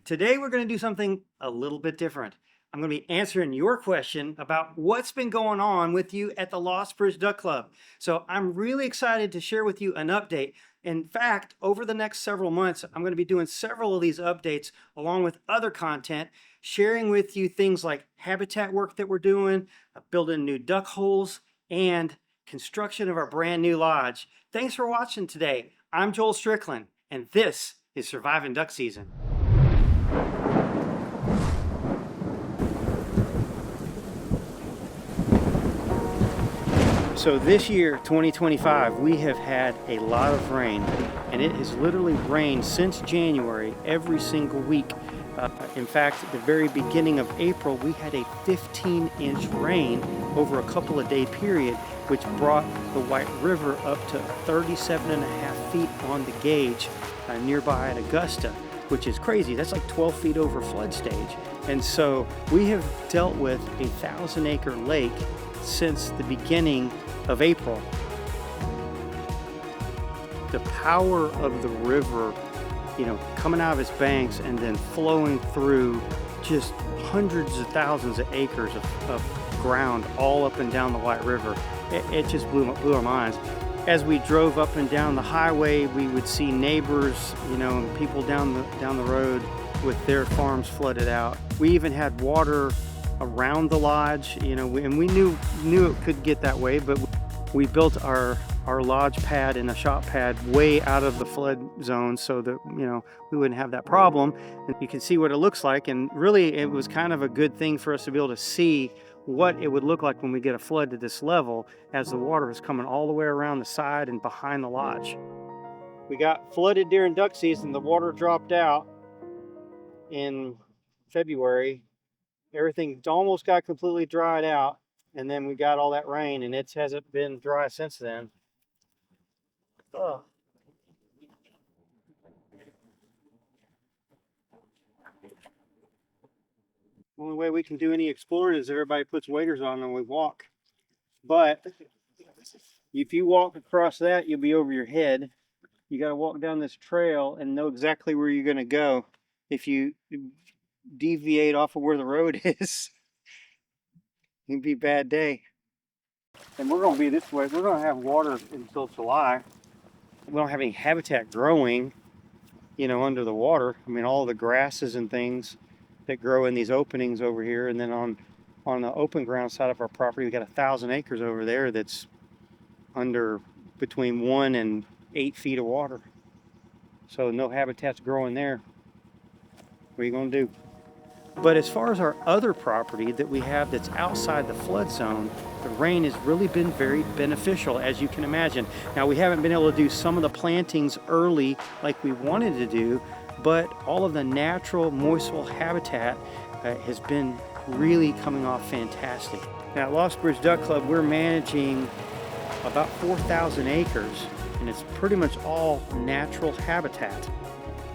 Today we're going to do something a little bit different. I'm going to be answering your question about what's been going on with you at the Lost Bridge Duck Club. So I'm really excited to share with you an update. In fact, over the next several months, I'm going to be doing several of these updates along with other content, sharing with you things like habitat work that we're doing, building new duck holes, and construction of our brand new lodge. Thanks for watching today. I'm Joel Strickland, and this is Surviving Duck Season. So this year, 2025, we have had a lot of rain, and it has literally rained since January every single week. In fact, at the very beginning of April, we had a 15-inch rain over a couple of day period, which brought the White River up to 37.5 feet on the gauge nearby at Augusta, which is crazy. That's like 12 feet over flood stage. And so we have dealt with a 1,000-acre lake since the beginning of April. The power of the river, coming out of its banks and then flowing through just hundreds of thousands of acres of ground all up and down the White River. It just blew our minds. As we drove up and down the highway, we would see neighbors, and people down the road with their farms flooded out. We even had water around the lodge, and we knew it could get that way, but we built our lodge pad and a shop pad way out of the flood zone so that we wouldn't have that problem. And you can see what it looks like, and really it was kind of a good thing for us to be able to see what it would look like when we get a flood to this level, as the water is coming all the way around the side and behind the lodge. We got flooded during duck season. The water dropped out in February. Everything almost got completely dried out, and then we got all that rain, and it hasn't been dry since then. Oh. The only way we can do any exploring is if everybody puts waders on and we walk. But if you walk across that, you'll be over your head. You got to walk down this trail and know exactly where you're going to go. If you deviate off of where the road is, it'd be a bad day. And we're going to be this way. We're going to have water until July. We don't have any habitat growing, under the water. I mean, all the grasses and things that grow in these openings over here, and then on the open ground side of our property, we got 1,000 acres over there that's under between 1 and 8 feet of water. So no habitat's growing there. What are you going to do? But as far as our other property that we have that's outside the flood zone, the rain has really been very beneficial, as you can imagine. Now, we haven't been able to do some of the plantings early like we wanted to do, but all of the natural moisture habitat has been really coming off fantastic. Now, at Lost Bridge Duck Club, we're managing about 4,000 acres, and it's pretty much all natural habitat.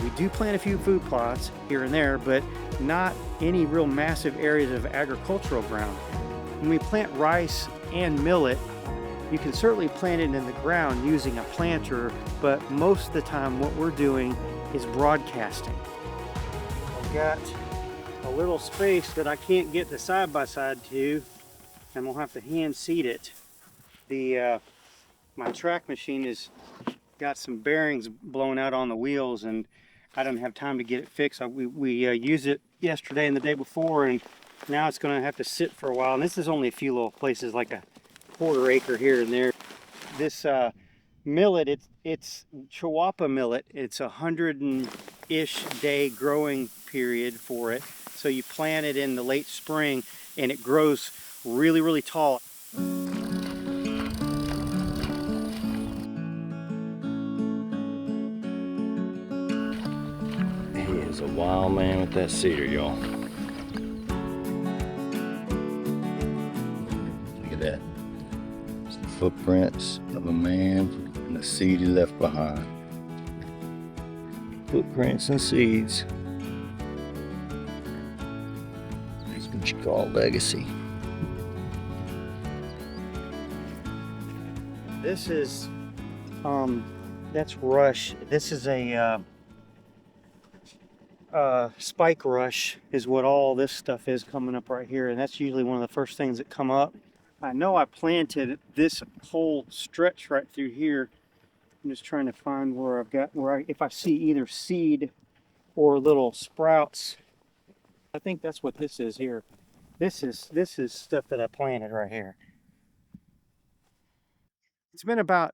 We do plant a few food plots here and there, but not any real massive areas of agricultural ground. When we plant rice and millet, you can certainly plant it in the ground using a planter, but most of the time what we're doing is broadcasting. I've got a little space that I can't get the side-by-side to, and we'll have to hand seed it. My track machine has got some bearings blown out on the wheels, and I don't have time to get it fixed. We used it yesterday and the day before, and now it's going to have to sit for a while. And this is only a few little places, like a quarter acre here and there. This millet, it's Chihuahua millet. It's 100-ish day growing period for it. So you plant it in the late spring, and it grows really, really tall. A wild man with that cedar, y'all. Look at that. It's the footprints of a man and the seed he left behind. Footprints and seeds. That's what you call legacy. This is, that's rush. This is a spike rush is what all this stuff is coming up right here, and that's usually one of the first things that come up. I know I planted this whole stretch right through here. I'm just trying to find where I've got if I see either seed or little sprouts. I think that's what this is here. This is stuff that I planted right here. It's been about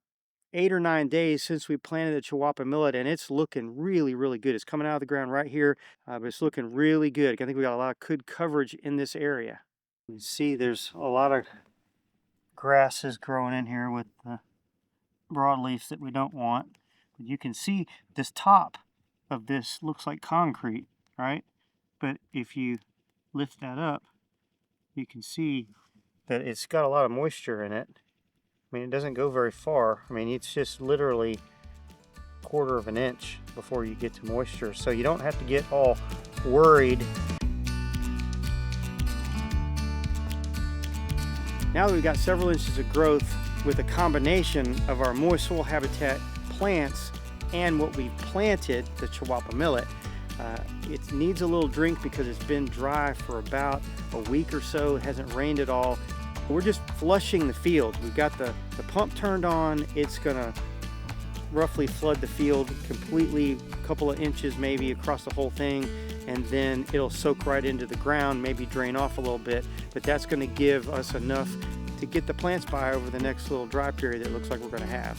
8 or 9 days since we planted the Chihuahua millet, and it's looking really, really good. It's coming out of the ground right here, but it's looking really good. I think we got a lot of good coverage in this area. You see there's a lot of grasses growing in here with broadleafs that we don't want. But you can see this top of this looks like concrete, right? But if you lift that up, you can see that it's got a lot of moisture in it. I mean, it doesn't go very far. I mean, it's just literally a quarter of an inch before you get to moisture. So you don't have to get all worried. Now that we've got several inches of growth with a combination of our moist soil habitat plants and what we've planted, the Chihuahua millet, it needs a little drink because it's been dry for about a week or so. It hasn't rained at all. We're just flushing the field. We've got the pump turned on. It's gonna roughly flood the field completely, a couple of inches maybe across the whole thing, and then it'll soak right into the ground, maybe drain off a little bit, but that's gonna give us enough to get the plants by over the next little dry period that looks like we're gonna have.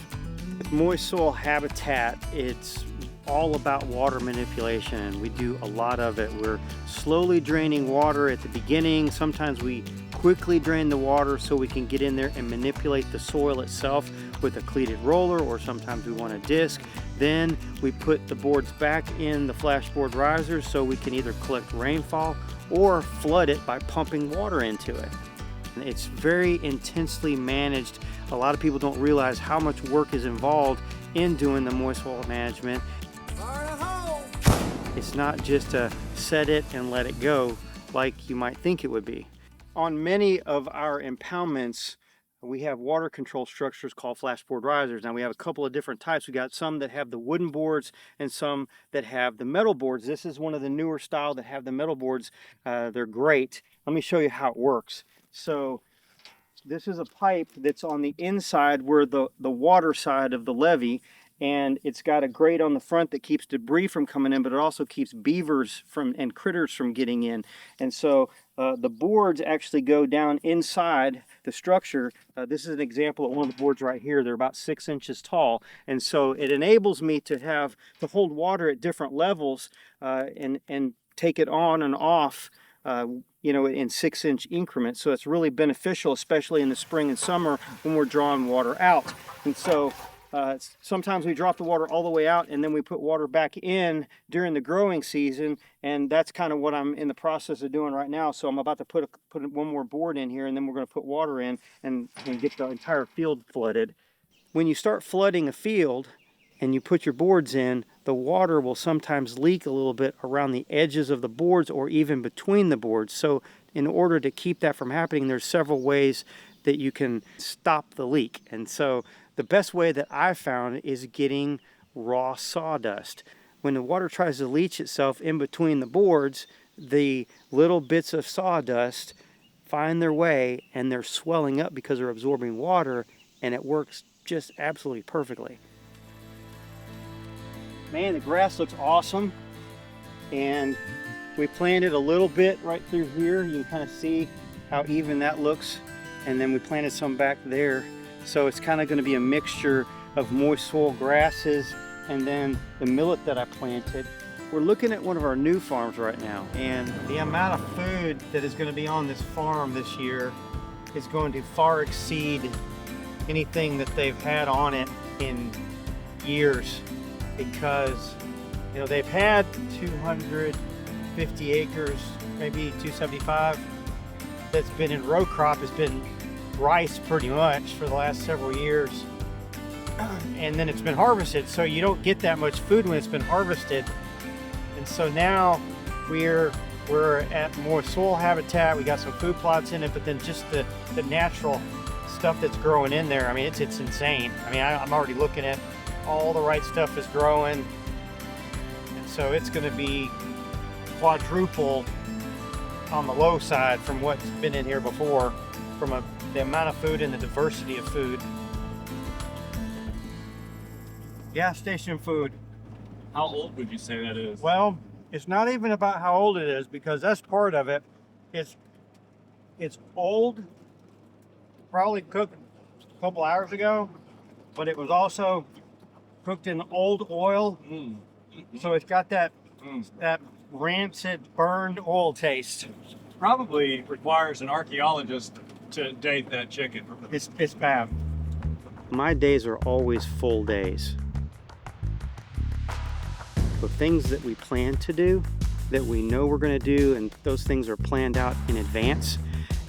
With moist soil habitat, it's all about water manipulation, and we do a lot of it. We're slowly draining water at the beginning. Sometimes we quickly drain the water so we can get in there and manipulate the soil itself with a cleated roller, or sometimes we want a disc. Then we put the boards back in the Flashboard risers so we can either collect rainfall or flood it by pumping water into it. It's very intensely managed. A lot of people don't realize how much work is involved in doing the moist soil management. It's not just a set it and let it go like you might think it would be. On many of our impoundments, we have water control structures called Flashboard risers. Now we have a couple of different types. We got some that have the wooden boards and some that have the metal boards. This is one of the newer style that have the metal boards. They're great. Let me show you how it works. So this is a pipe that's on the inside where the water side of the levee, and it's got a grate on the front that keeps debris from coming in, but it also keeps beavers and critters from getting in. And so the boards actually go down inside the structure. This is an example of one of the boards right here. They're about 6 inches tall, and so it enables me to hold water at different levels and take it on and off, you know, in 6-inch increments. So it's really beneficial, especially in the spring and summer when we're drawing water out. And so sometimes we drop the water all the way out and then we put water back in during the growing season, and that's kind of what I'm in the process of doing right now. So I'm about to put one more board in here, and then we're going to put water in and get the entire field flooded. When you start flooding a field and you put your boards in, the water will sometimes leak a little bit around the edges of the boards or even between the boards. So in order to keep that from happening, there's several ways that you can stop the leak. And so the best way that I've found is getting raw sawdust. When the water tries to leach itself in between the boards, the little bits of sawdust find their way and they're swelling up because they're absorbing water, and it works just absolutely perfectly. Man, the grass looks awesome, and we planted a little bit right through here. You can kind of see how even that looks, and then we planted some back there. So it's kind of going to be a mixture of moist soil grasses and then the millet that I planted. We're looking at one of our new farms right now, and the amount of food that is going to be on this farm this year is going to far exceed anything that they've had on it in years, because you know they've had 250 acres, maybe 275, that's been in row crop. Has been rice pretty much for the last several years, and then it's been harvested, so you don't get that much food when it's been harvested. And so now we're at more soil habitat. We got some food plots in it, but then just the natural stuff that's growing in there, I mean, it's insane. I mean, I'm already looking at all the right stuff is growing, and so it's going to be quadruple on the low side from what's been in here before, from the amount of food and the diversity of food. Gas station food. How old would you say that is? Well, it's not even about how old it is, because that's part of it. It's old, probably cooked a couple hours ago, but it was also cooked in old oil. So it's got that rancid, burned oil taste. Probably requires an archaeologist to date that chicken. It's bad. My days are always full days. The things that we plan to do, that we know we're going to do, and those things are planned out in advance.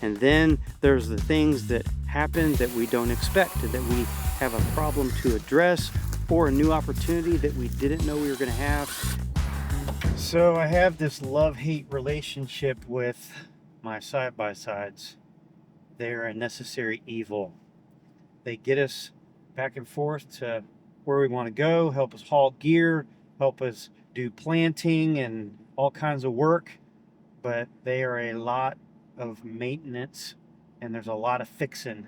And then there's the things that happen that we don't expect, that we have a problem to address, or a new opportunity that we didn't know we were going to have. So I have this love-hate relationship with my side-by-sides. They're a necessary evil. They get us back and forth to where we want to go, help us haul gear, help us do planting and all kinds of work, but they are a lot of maintenance, and there's a lot of fixing.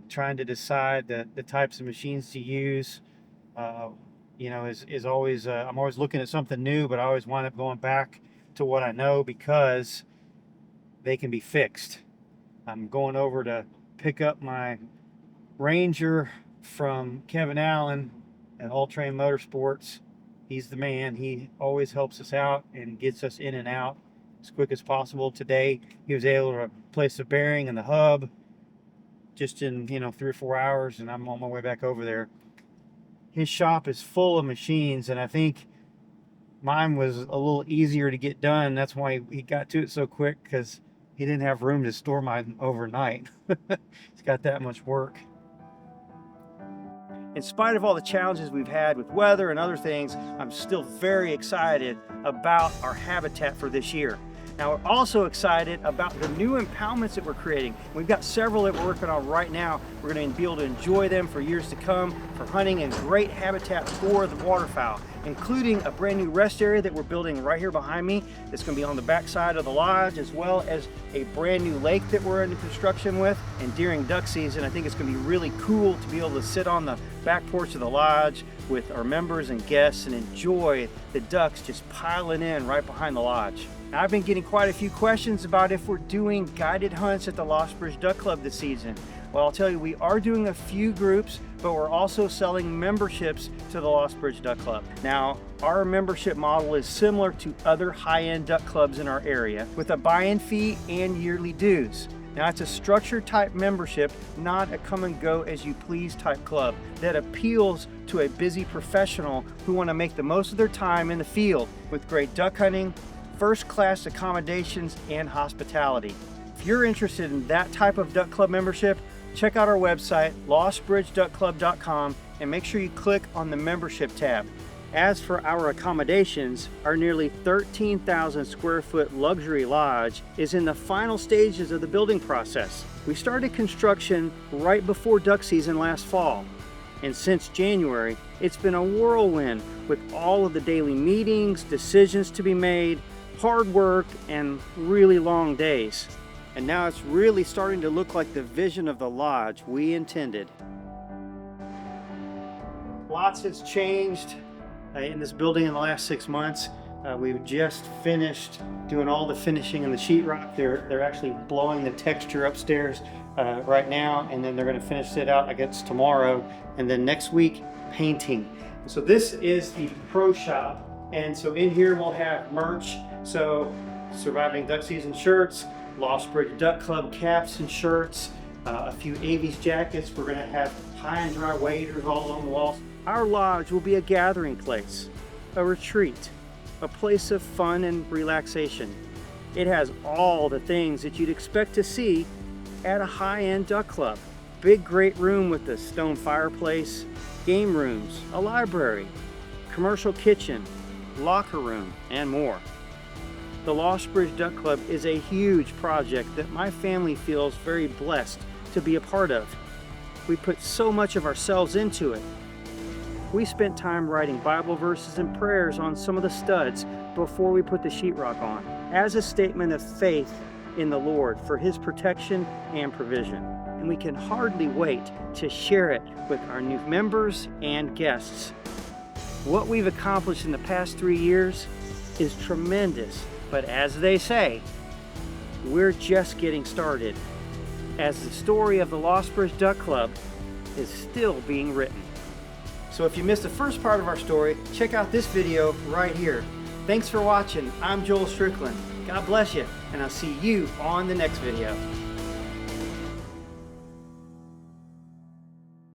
Trying to decide the types of machines to use, is always, I'm always looking at something new, but I always wind up going back to what I know because they can be fixed. I'm going over to pick up my Ranger from Kevin Allen at All Train Motorsports. He's the man. He always helps us out and gets us in and out as quick as possible. Today, he was able to replace the bearing and the hub just in 3 or 4 hours, and I'm on my way back over there. His shop is full of machines, and I think mine was a little easier to get done. That's why he got to it so quick, because he didn't have room to store mine overnight. He's got that much work. In spite of all the challenges we've had with weather and other things, I'm still very excited about our habitat for this year. Now, we're also excited about the new impoundments that we're creating. We've got several that we're working on right now. We're going to be able to enjoy them for years to come for hunting, and great habitat for the waterfowl, including a brand new rest area that we're building right here behind me that's going to be on the back side of the lodge, as well as a brand new lake that we're into construction with. And during duck season, I think it's going to be really cool to be able to sit on the back porch of the lodge with our members and guests and enjoy the ducks just piling in right behind the lodge. Now, I've been getting quite a few questions about if we're doing guided hunts at the Lost Bridge Duck Club this season. Well, I'll tell you, we are doing a few groups, but we're also selling memberships to the Lost Bridge Duck Club. Now, our membership model is similar to other high-end duck clubs in our area, with a buy-in fee and yearly dues. Now, it's a structured type membership, not a come and go as you please type club that appeals to a busy professional who want to make the most of their time in the field with great duck hunting, first-class accommodations, and hospitality. If you're interested in that type of duck club membership, check out our website, lostbridgeduckclub.com, and make sure you click on the membership tab. As for our accommodations, our nearly 13,000 square foot luxury lodge is in the final stages of the building process. We started construction right before duck season last fall, and since January, it's been a whirlwind with all of the daily meetings, decisions to be made, hard work, and really long days. And now it's really starting to look like the vision of the lodge we intended. Lots has changed in this building in the last 6 months. We've just finished doing all the finishing in the sheetrock. They're actually blowing the texture upstairs right now, and then they're going to finish it out, I guess, tomorrow, and then next week painting. So this is the pro shop, and so in here we'll have merch. So Surviving Duck Season shirts, Lost Bridge Duck Club caps and shirts, a few Avies jackets. We're going to have high and dry waders all along the walls. Our lodge will be a gathering place, a retreat, a place of fun and relaxation. It has all the things that you'd expect to see at a high-end duck club. Big great room with a stone fireplace, game rooms, a library, commercial kitchen, locker room, and more. The Lost Bridge Duck Club is a huge project that my family feels very blessed to be a part of. We put so much of ourselves into it. We spent time writing Bible verses and prayers on some of the studs, before we put the sheetrock on, as a statement of faith in the Lord for His protection and provision. And we can hardly wait to share it with our new members and guests. What we've accomplished in the past 3 years is tremendous, but as they say, we're just getting started, as the story of the Lost Bridge Duck Club is still being written. So if you missed the first part of our story, check out this video right here. Thanks for watching. I'm Joel Strickland. God bless you, and I'll see you on the next video.